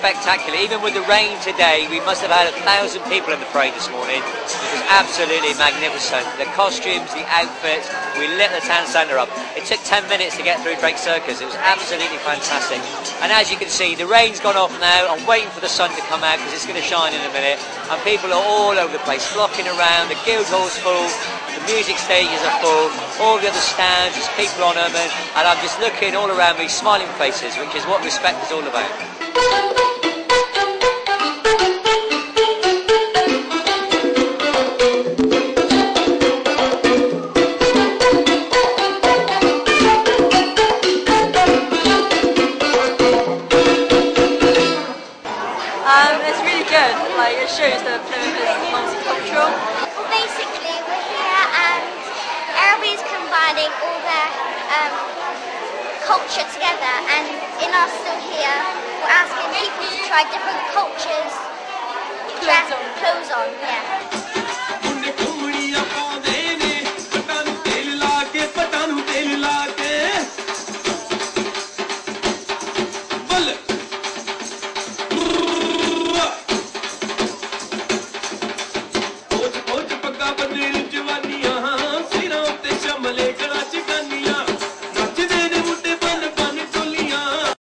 spectacular. Even with the rain today, we must have had 1,000 people in the parade this morning. It was absolutely magnificent. The costumes, the outfits, we lit the town centre up. It took 10 minutes to get through Drake Circus. It was absolutely fantastic. And as you can see, the rain's gone off now. I'm waiting for the sun to come out because it's going to shine in a minute. And people are all over the place, flocking around. The Guildhall's full, the music stages are full, all the other stands, there's people on them, and I'm just looking all around me, smiling faces, which is what respect is all about. It's really good. Like, it shows that Plymouth is multicultural. Well, basically, we're here and everybody's combining all their culture together. And in our Still Here, we're asking people to try different cultures. Clothes on. Clothes on, yeah.